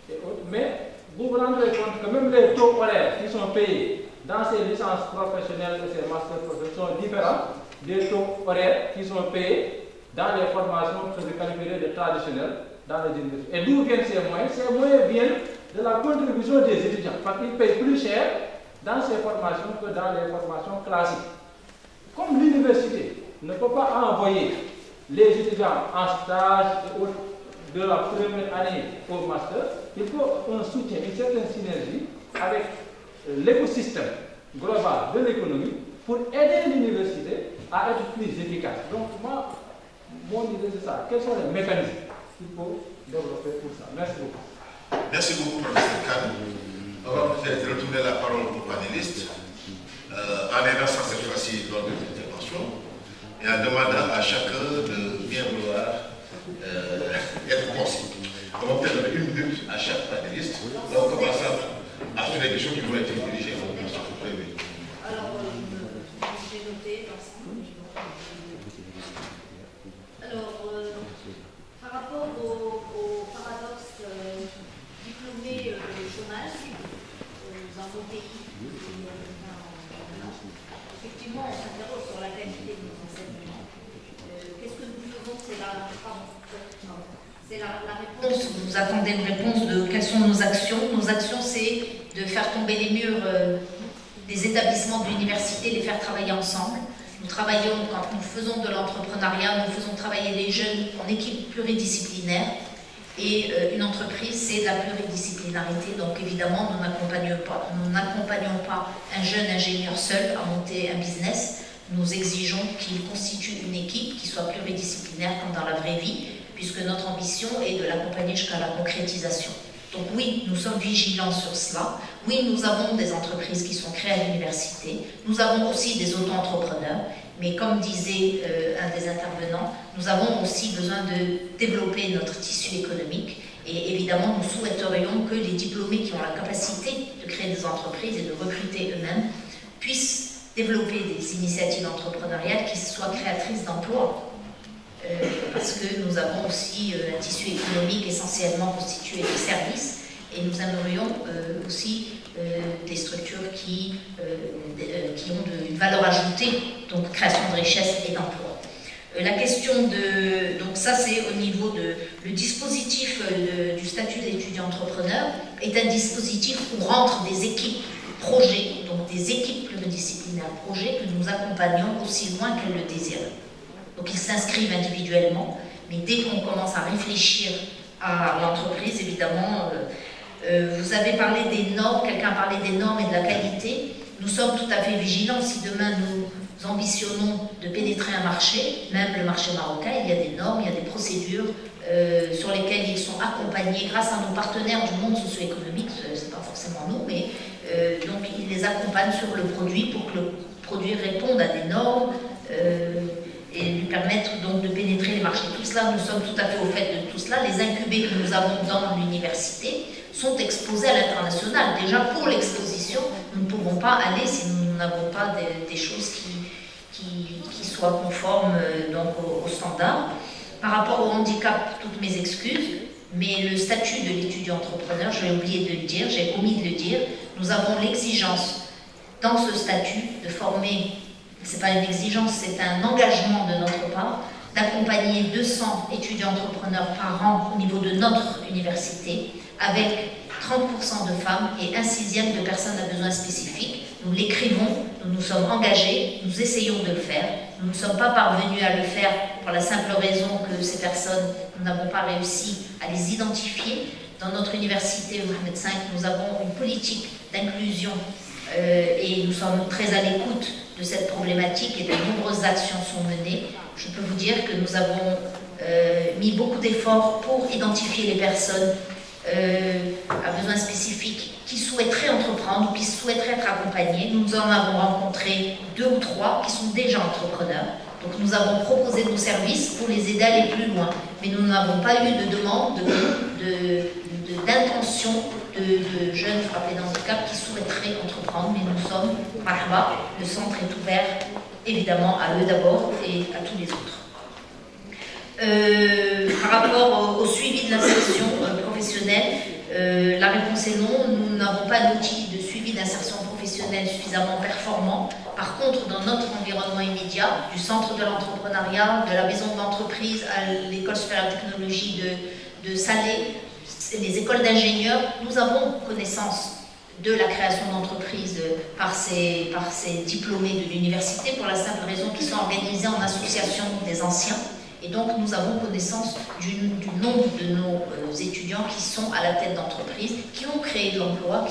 et autres, mais vous vous rendrez compte que même les taux horaires qui sont payés dans ces licences professionnelles et ces masters professionnels sont différents des taux horaires qui sont payés dans les formations que je qualifierais de traditionnelles dans les universités. Et d'où viennent ces moyens? Ces moyens viennent de la contribution des étudiants, parce qu'ils payent plus cher dans ces formations que dans les formations classiques. Comme l'université ne peut pas envoyer les étudiants en stage et autres de la première année au master, il faut un soutien, une certaine synergie avec l'écosystème global de l'économie pour aider l'université à être plus efficace. Donc, moi, mon idée c'est ça. Quels sont les mécanismes qu'il faut développer pour ça? Merci beaucoup. Merci beaucoup, professeur Kane. On va peut-être retourner la parole aux panélistes, en aidant cette fois-ci lors de l'intervention, et en demandant à chacun de bien vouloir être concis. On va peut-être donner 1 minute à chaque panéliste. Donc, commençons à faire les questions qui vont être dirigées au ministre. Alors, j'ai noté dans ça. Alors, par rapport au paradoxe diplômé de chômage dans nos pays, effectivement, on s'interroge sur la qualité de nos enseignements. Qu'est-ce que nous faisons? C'est la réponse. Vous attendez une réponse de quelles sont nos actions. Nos actions, c'est de faire tomber les murs des établissements de l'université, les faire travailler ensemble. Nous travaillons, quand nous faisons de l'entrepreneuriat, nous faisons travailler les jeunes en équipe pluridisciplinaire. Et une entreprise, c'est de la pluridisciplinarité. Donc évidemment, nous n'accompagnons pas un jeune ingénieur seul à monter un business. Nous exigeons qu'il constitue une équipe qui soit pluridisciplinaire comme dans la vraie vie, puisque notre ambition est de l'accompagner jusqu'à la concrétisation. Donc oui, nous sommes vigilants sur cela. Oui, nous avons des entreprises qui sont créées à l'université. Nous avons aussi des auto-entrepreneurs. Mais comme disait un des intervenants, nous avons aussi besoin de développer notre tissu économique. Et évidemment, nous souhaiterions que les diplômés qui ont la capacité de créer des entreprises et de recruter eux-mêmes puissent développer des initiatives entrepreneuriales qui soient créatrices d'emplois. Parce que nous avons aussi un tissu économique essentiellement constitué de services et nous aimerions aussi des structures qui ont une valeur ajoutée, donc création de richesse et d'emploi. La question de... Donc ça c'est au niveau de... Le dispositif du statut d'étudiant entrepreneur est un dispositif où rentrent des équipes projets, donc des équipes pluridisciplinaires projets que nous accompagnons aussi loin qu'elles le désirent. Donc ils s'inscrivent individuellement, mais dès qu'on commence à réfléchir à l'entreprise, évidemment, vous avez parlé des normes, quelqu'un a parlé des normes et de la qualité. Nous sommes tout à fait vigilants. Si demain nous ambitionnons de pénétrer un marché, même le marché marocain, il y a des normes, il y a des procédures sur lesquelles ils sont accompagnés grâce à nos partenaires du monde socio-économique, c'est pas forcément nous, mais donc ils les accompagnent sur le produit pour que le produit réponde à des normes et lui permettre donc de pénétrer les marchés. Tout cela, nous sommes tout à fait au fait de tout cela. Les incubés que nous avons dans l'université sont exposés à l'international. Déjà pour l'exposition, nous ne pouvons pas aller si nous n'avons pas des choses qui soient conformes donc aux standards. Par rapport au handicap, toutes mes excuses, mais le statut de l'étudiant entrepreneur, j'ai oublié de le dire, j'ai omis de le dire, nous avons l'exigence dans ce statut de former, ce n'est pas une exigence, c'est un engagement de notre part, d'accompagner 200 étudiants entrepreneurs par an au niveau de notre université, avec 30% de femmes et 1/6 de personnes à besoins spécifiques. Nous l'écrivons, nous nous sommes engagés, nous essayons de le faire. Nous ne sommes pas parvenus à le faire pour la simple raison que ces personnes, nous n'avons pas réussi à les identifier. Dans notre université, Mohamed V, nous avons une politique d'inclusion et nous sommes très à l'écoute de cette problématique et de nombreuses actions sont menées. Je peux vous dire que nous avons mis beaucoup d'efforts pour identifier les personnes à besoins spécifiques qui souhaiteraient entreprendre ou qui souhaiteraient être accompagnés. Nous en avons rencontré 2 ou 3 qui sont déjà entrepreneurs. Donc nous avons proposé nos services pour les aider à aller plus loin. Mais nous n'avons pas eu de demande d'intention de jeunes frappés d'un handicap qui souhaiteraient entreprendre. Mais nous sommes, marhaba, le centre est ouvert évidemment à eux d'abord et à tous les autres. Par rapport au suivi de l'insertion professionnelle, la réponse est non. Nous n'avons pas d'outils de suivi d'insertion professionnelle suffisamment performants. Par contre, dans notre environnement immédiat, du centre de l'entrepreneuriat, de la maison de l'entreprise à l'école supérieure de technologie de Salé, les écoles d'ingénieurs, nous avons connaissance de la création d'entreprises par ces diplômés de l'université pour la simple raison qu'ils sont organisés en association des anciens. Et donc, nous avons connaissance du nombre de nos étudiants qui sont à la tête d'entreprises, qui ont créé de l'emploi,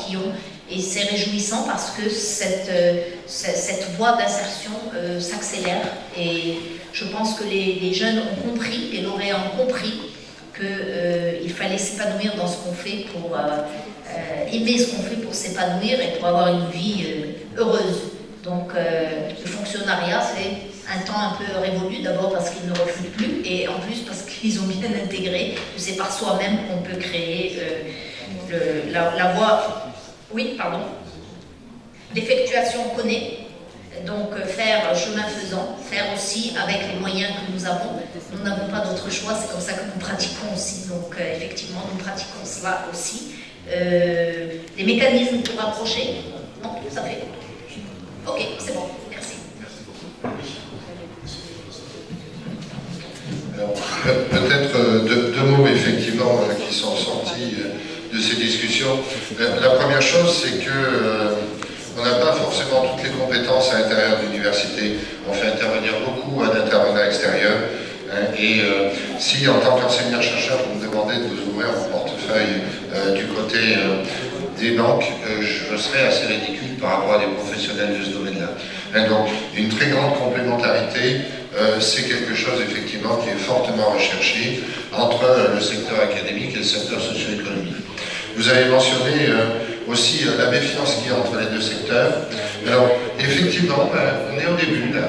et c'est réjouissant parce que cette voie d'insertion s'accélère. Et je pense que les jeunes ont compris, les lauréats ont compris qu'il fallait s'épanouir dans ce qu'on fait pour aimer ce qu'on fait pour s'épanouir et pour avoir une vie heureuse. Donc, le fonctionnariat, c'est un temps un peu révolu, d'abord parce qu'ils ne recrutent plus, et en plus parce qu'ils ont bien intégré que c'est par soi-même qu'on peut créer la voie. Oui, pardon. L'effectuation, on connaît, donc faire chemin faisant, faire aussi avec les moyens que nous avons. Nous n'avons pas d'autre choix, c'est comme ça que nous pratiquons aussi, donc effectivement, nous pratiquons cela aussi. Les mécanismes pour approcher, non, ça fait. Ok, c'est bon, merci. Peut-être deux mots effectivement qui sont sortis de ces discussions. La première chose, c'est que on n'a pas forcément toutes les compétences à l'intérieur de l'université. On fait intervenir beaucoup d'intervenants extérieurs. Et si en tant qu'enseignant-chercheur, vous me demandez de vous ouvrir mon portefeuille du côté des banques, je serais assez ridicule par rapport à des professionnels de ce domaine-là. Donc une très grande complémentarité, c'est quelque chose effectivement qui est fortement recherché entre le secteur académique et le secteur socio-économique. Vous avez mentionné aussi la méfiance qu'il y a entre les deux secteurs. Alors effectivement, on est au début là.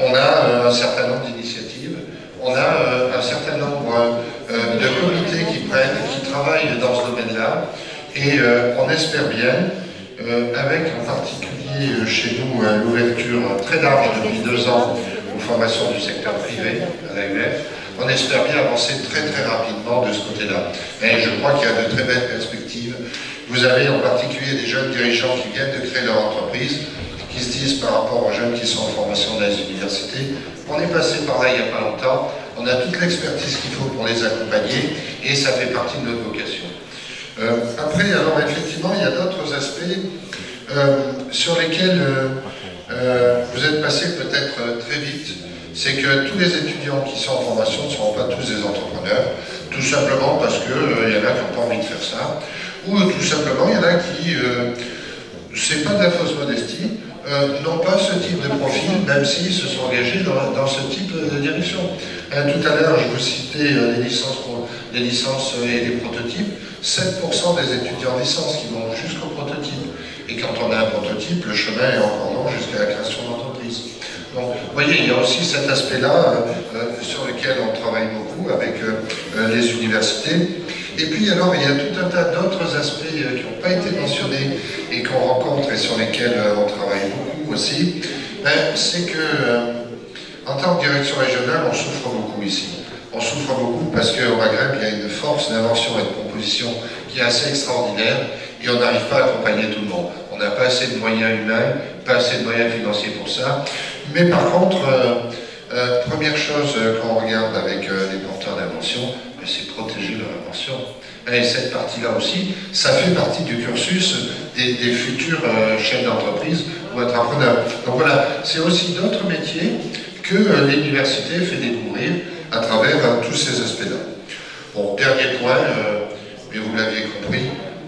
On a un certain nombre d'initiatives, on a un certain nombre de comités qui travaillent dans ce domaine-là, et on espère bien, avec en particulier chez nous l'ouverture très large depuis 2 ans aux formations du secteur privé à l'AUF, on espère bien avancer très très rapidement de ce côté-là. Et je crois qu'il y a de très belles perspectives. Vous avez en particulier des jeunes dirigeants qui viennent de créer leur entreprise, qui se disent par rapport aux jeunes qui sont en formation dans les universités, on est passé par là il n'y a pas longtemps, on a toute l'expertise qu'il faut pour les accompagner, et ça fait partie de notre vocation. Après, alors effectivement, il y a d'autres aspects sur lesquels vous êtes passé peut-être très vite. C'est que tous les étudiants qui sont en formation ne seront pas tous des entrepreneurs, tout simplement parce qu'il y en a qui n'ont pas envie de faire ça, ou tout simplement il y en a qui, c'est pas de la fausse modestie, n'ont pas ce type de profil, même s'ils se sont engagés dans ce type de direction. Tout à l'heure, je vous citais les licences et les prototypes. 7% des étudiants en licence qui vont jusqu'au prototype. Et quand on a un prototype, le chemin est encore long jusqu'à la création d'entreprise. Donc, vous voyez, il y a aussi cet aspect-là sur lequel on travaille beaucoup avec les universités. Et puis, alors, il y a tout un tas d'autres aspects qui n'ont pas été mentionnés et qu'on rencontre et sur lesquels on travaille beaucoup aussi. C'est que, en tant que direction régionale, on souffre beaucoup ici. On souffre beaucoup parce qu'au Maghreb, il y a une force d'invention et de proposition qui est assez extraordinaire et on n'arrive pas à accompagner tout le monde. On n'a pas assez de moyens humains, pas assez de moyens financiers pour ça. Mais par contre, première chose qu'on regarde avec les porteurs d'invention, c'est protéger leur invention. Et cette partie-là aussi, ça fait partie du cursus des futurs chefs d'entreprise ou entrepreneurs. Donc voilà, c'est aussi d'autres métiers que l'université fait découvrir à travers tous ces aspects-là. Bon, dernier point, mais vous l'avez compris,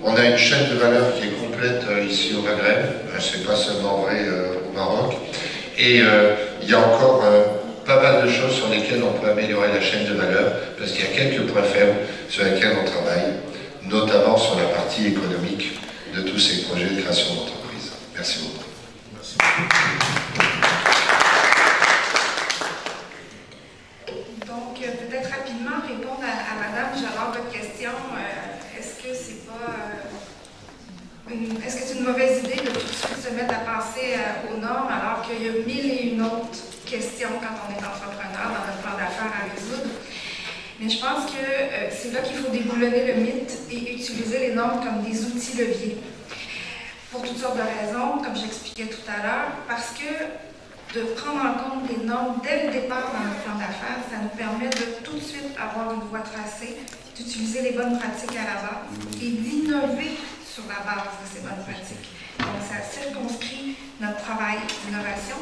on a une chaîne de valeur qui est complète ici au Maghreb, c'est pas seulement vrai au Maroc, et il y a encore pas mal de choses sur lesquelles on peut améliorer la chaîne de valeur, parce qu'il y a quelques points faibles sur lesquels on travaille, notamment sur la partie économique de tous ces projets de création d'entreprise. Merci beaucoup. Merci. Donc, peut-être rapidement répondre à Madame Jalard votre question. Est-ce que c'est pas... est-ce que c'est une mauvaise idée de tout de suite se mettre à penser aux normes alors qu'il y a 1001 autres questions quand on est entrepreneur dans notre plan d'affaires à résoudre? Mais je pense que c'est là qu'il faut déboulonner le mythe et utiliser les normes comme des outils leviers. Pour toutes sortes de raisons, comme j'expliquais tout à l'heure, parce que de prendre en compte les normes dès le départ dans notre plan d'affaires, ça nous permet de tout de suite avoir une voie tracée, d'utiliser les bonnes pratiques à la base et d'innover sur la base de ces bonnes pratiques. Donc, ça circonscrit notre travail d'innovation.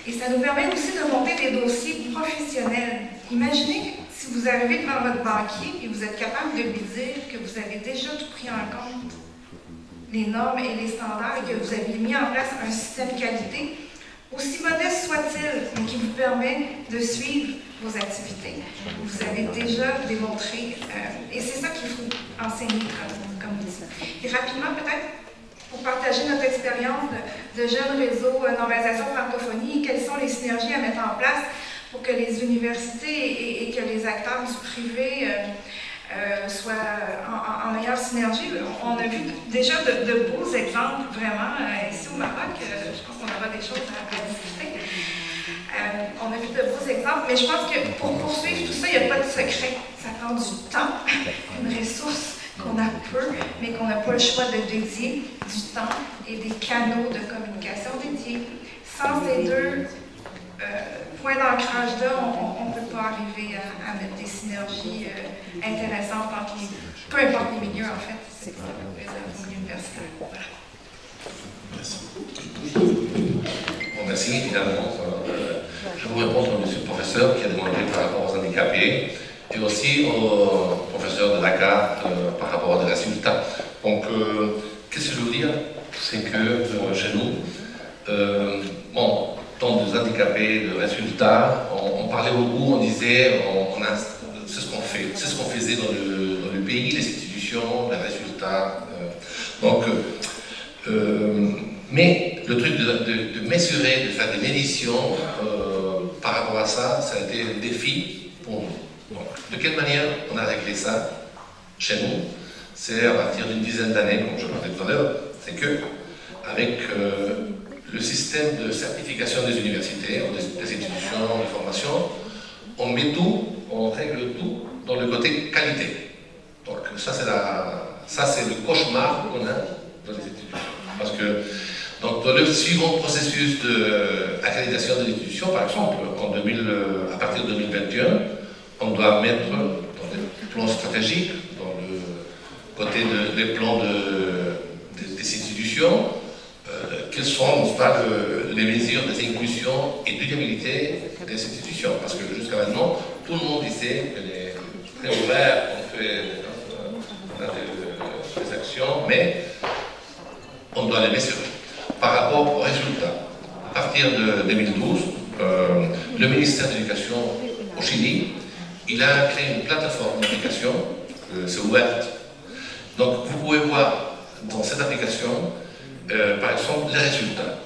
Et ça nous permet aussi de monter des dossiers professionnels. Imaginez si vous arrivez devant votre banquier et vous êtes capable de lui dire que vous avez déjà tout pris en compte, les normes et les standards, et que vous avez mis en place un système qualité, aussi modeste soit-il, mais qui vous permet de suivre vos activités. Vous avez déjà démontré, et c'est ça qu'il faut enseigner comme outil. Et rapidement, peut-être, pour partager notre expérience de jeunes réseaux normalisation francophonie, quelles sont les synergies à mettre en place pour que les universités et que les acteurs du privé soient en meilleure synergie. On a vu déjà de beaux exemples, vraiment, ici au Maroc. Je pense qu'on aura des choses à discuter. On a vu de beaux exemples, mais je pense que pour poursuivre tout ça, il n'y a pas de secret. Ça prend du temps, une ressource qu'on a peu, mais qu'on n'a pas le choix de dédier du temps et des canaux de communication dédiés. Sans ces deux points d'ancrage-là, on ne peut pas arriver à mettre des synergies intéressantes entre peu importe les milieux, en fait. C'est pas les milieux universitaires. Voilà. Merci. Bon, merci, évidemment. Je vous réponds à monsieur le professeur qui a demandé par rapport aux handicapés et aussi au professeur de Dakar par rapport aux résultats. Donc, qu'est-ce que je veux dire? C'est que chez nous, bon, tant des handicapés, de résultats, on parlait beaucoup, on disait, c'est ce qu'on fait, c'est ce qu'on faisait dans le pays, les institutions, les résultats. Mais le truc de mesurer, de faire des méditions par rapport à ça, ça a été un défi pour nous. Donc, de quelle manière on a réglé ça chez nous? C'est à partir d'une dizaine d'années, comme je parlais tout à l'heure, c'est que avec le système de certification des universités, des institutions de formation, on met tout, on règle tout dans le côté qualité. Donc ça c'est le cauchemar qu'on a dans les institutions. Parce que dans le suivant processus d'accréditation de l'institution, par exemple, à partir de 2021, on doit mettre dans les plans stratégiques, dans le côté des plans des institutions, quelles sont les mesures d'inclusion et d'utilisabilité des institutions. Parce que jusqu'à maintenant, tout le monde disait que les très ouverts, on a des actions, mais on doit les mesurer par rapport aux résultats. partir de 2012, le ministère de l'Éducation au Chili, il a créé une plateforme d'application, c'est ouverte. Donc vous pouvez voir dans cette application, par exemple, les résultats.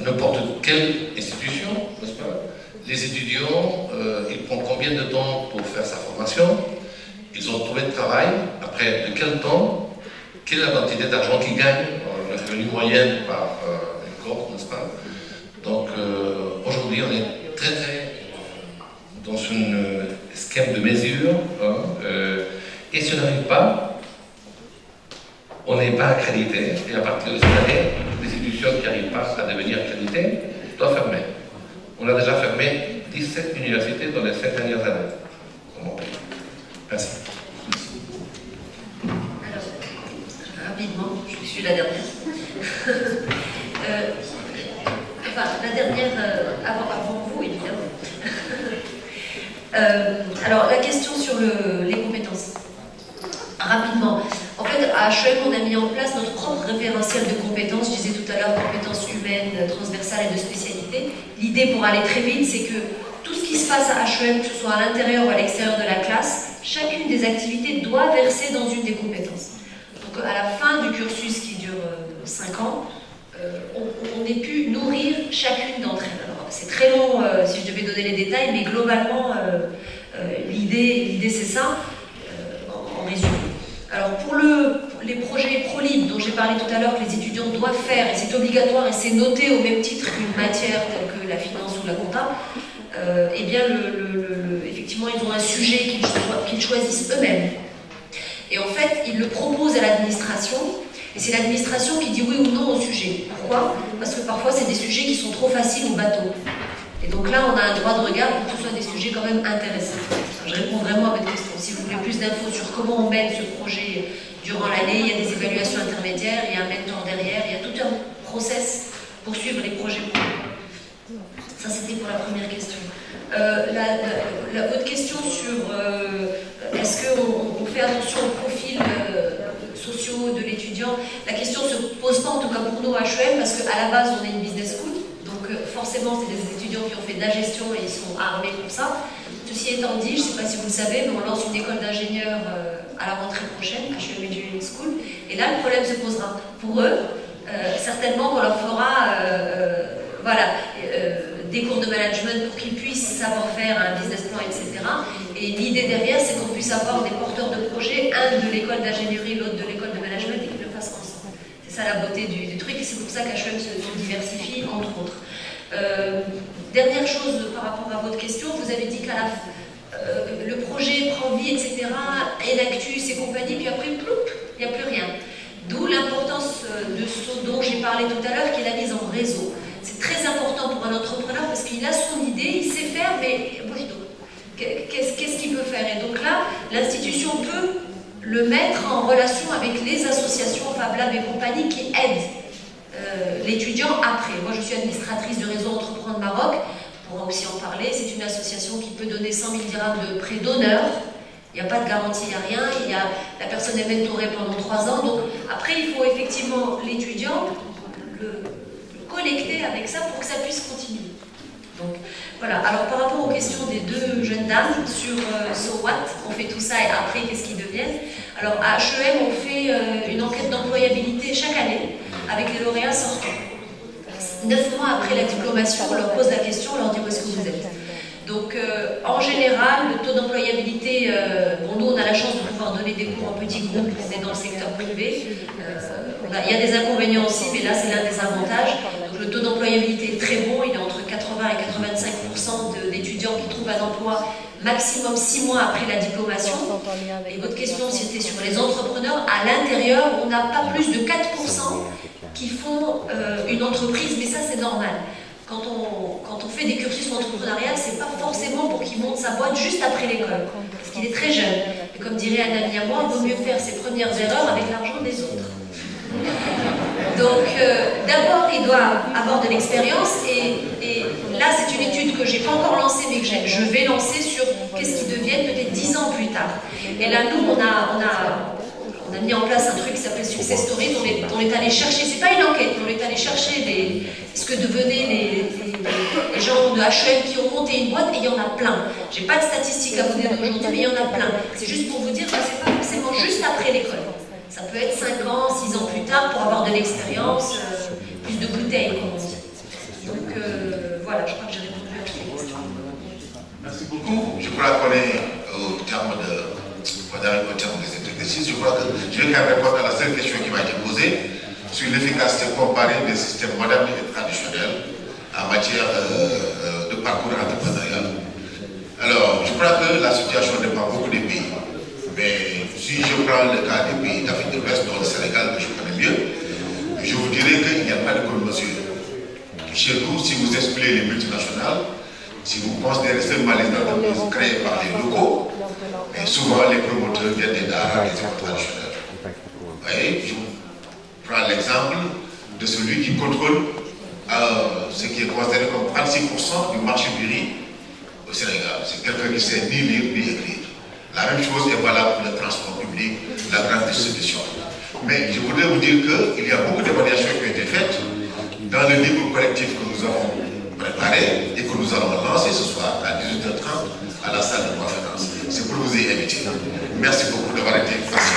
N'importe quelle institution, n'est-ce pas? Les étudiants, ils prennent combien de temps pour faire sa formation? Ils ont trouvé de travail, après de quel temps? Quelle est la quantité d'argent qu'ils gagnent? Le revenu moyen par une cohorte, n'est-ce pas? Donc aujourd'hui, on est très dans un schème de mesure, hein, et si on n'arrive pas, on n'est pas accrédité, et à partir de cette année, les institutions qui n'arrivent pas à devenir accréditées doivent fermer. On a déjà fermé 17 universités dans les 5 dernières années dans mon pays. Merci. Alors, rapidement, je suis la dernière. Enfin, la dernière avant vous, évidemment. Alors, la question sur les compétences. Rapidement. En fait, à HEM, on a mis en place notre propre référentiel de compétences. Je disais tout à l'heure, compétences humaines, transversales et de spécialité. L'idée, pour aller très vite, c'est que tout ce qui se passe à HEM, que ce soit à l'intérieur ou à l'extérieur de la classe, chacune des activités doit verser dans une des compétences. Donc, à la fin du cursus qui dure 5 ans, on ait pu nourrir chacune d'entre elles. Alors, c'est très long si je devais donner les détails, mais globalement, l'idée c'est ça, en résumé. Alors pour les projets ProLib dont j'ai parlé tout à l'heure que les étudiants doivent faire, et c'est obligatoire et c'est noté au même titre qu'une matière telle que la finance ou la compta, eh bien effectivement ils ont un sujet qu'ils choisissent eux-mêmes. Et en fait ils le proposent à l'administration, et c'est l'administration qui dit oui ou non au sujet. Pourquoi? Parce que parfois c'est des sujets qui sont trop faciles au bateau. Et donc là, on a un droit de regard pour que ce soit des sujets quand même intéressants. Je réponds vraiment à votre question. Si vous voulez plus d'infos sur comment on mène ce projet durant l'année, il y a des évaluations intermédiaires, il y a un mentor derrière, il y a tout un process pour suivre les projets. Ça, c'était pour la première question. Votre question sur est-ce qu'on fait attention aux profils sociaux de l'étudiant, la question ne se pose pas, en tout cas pour nous à HEM, parce qu'à la base, on est une business school. Donc forcément, c'est des étudiants qui ont fait de la gestion et ils sont armés pour ça. Ceci étant dit, je ne sais pas si vous le savez, mais on lance une école d'ingénieurs à la rentrée prochaine, HEM Engineering School, et là, le problème se posera. Pour eux, certainement qu'on leur fera des cours de management pour qu'ils puissent savoir faire un business plan, etc. Et l'idée derrière, c'est qu'on puisse avoir des porteurs de projets, un de l'école d'ingénierie, l'autre de l'école de management, et qu'ils le fassent ensemble. C'est ça la beauté du truc, et c'est pour ça qu'HEM se diversifie, entre autres. Dernière chose par rapport à votre question, vous avez dit qu'à le projet prend vie, etc., Enactus et compagnie, puis après, ploup, il n'y a plus rien. D'où l'importance de ce dont j'ai parlé tout à l'heure, qui est la mise en réseau. C'est très important pour un entrepreneur parce qu'il a son idée, il sait faire, mais qu'est-ce qu'il peut faire? Et donc là, l'institution peut le mettre en relation avec les associations Fab Lab et compagnie qui aident l'étudiant après. Moi, je suis administratrice du réseau Entreprendre Maroc. On pourra aussi en parler. C'est une association qui peut donner 100 000 dirhams de prêt d'honneur. Il n'y a pas de garantie, il n'y a rien. La personne est mentorée pendant 3 ans. Donc après, il faut effectivement l'étudiant le connecter avec ça pour que ça puisse continuer. Donc voilà. Alors par rapport aux questions des 2 jeunes dames sur So What, on fait tout ça et après, qu'est-ce qu'ils deviennent? Alors à HEM, on fait une enquête d'employabilité chaque année avec les lauréats sortants. 9 mois après la diplomation, on leur pose la question, on leur dit où est-ce que vous êtes. Donc en général, le taux d'employabilité, bon, nous on a la chance de pouvoir donner des cours en petits groupes, on est dans le secteur privé. Il y a des inconvénients aussi, mais là c'est l'un des avantages. Donc le taux d'employabilité est très bon, il est entre 80 et 85% d'étudiants qui trouvent un emploi maximum 6 mois après la diplomation. Et votre question c'était sur les entrepreneurs. À l'intérieur, on n'a pas plus de 4% qui font une entreprise, mais ça c'est normal. Quand on fait des cursus entrepreneuriales, c'est pas forcément pour qu'il monte sa boîte juste après l'école, parce qu'il est très jeune. Et comme dirait un ami à moi, il vaut mieux faire ses premières erreurs avec l'argent des autres. Donc, d'abord, il doit avoir de l'expérience, et là, c'est une étude que j'ai pas encore lancée, mais que je vais lancer sur qu'est-ce qu'ils deviennent peut-être 10 ans plus tard. Et là, nous, on a mis en place un truc qui s'appelle Success Story, on est allé chercher, c'est pas une enquête, mais on est allé chercher des ce que devenaient les gens de HEM qui ont monté une boîte, et il y en a plein. Je n'ai pas de statistiques à vous donner aujourd'hui, mais il y en a plein. C'est juste pour vous dire que ce n'est pas forcément juste après l'école. Ça peut être 5 ans, 6 ans plus tard pour avoir de l'expérience, plus de bouteilles, comme on dit. Donc voilà, je crois que j'ai répondu à toutes les questions. Merci beaucoup. Je crois qu'on est au terme des exercices. Je crois que je vais quand même répondre à la seule question qui m'a été posée sur l'efficacité comparée des systèmes modernes et traditionnels en matière de parcours entrepreneurial. Alors, je crois que la situation dépend beaucoup des pays. Mais si je prends le cas des pays d'Afrique de l'Ouest, dont le Sénégal, que je connais mieux, je vous dirais qu'il n'y a pas de commune mesure. Chez nous, si vous excluez les multinationales, si vous considérez seulement les entreprises créées par les locaux, et souvent les promoteurs viennent des daras, des écoles traditionnelles. Vous voyez, je vous prends l'exemple de celui qui contrôle ce qui est considéré comme 36% du marché du riz au Sénégal. C'est quelqu'un qui ne sait ni lire ni écrire. La même chose est valable pour le transport public, la grande distribution. Mais je voudrais vous dire qu'il y a beaucoup d'évaluations qui ont été faites dans le livre collectif que nous avons préparé et que nous allons lancer ce soir à 18h30 à la salle de conférence. C'est pour vous y inviter. Merci beaucoup d'avoir été patient.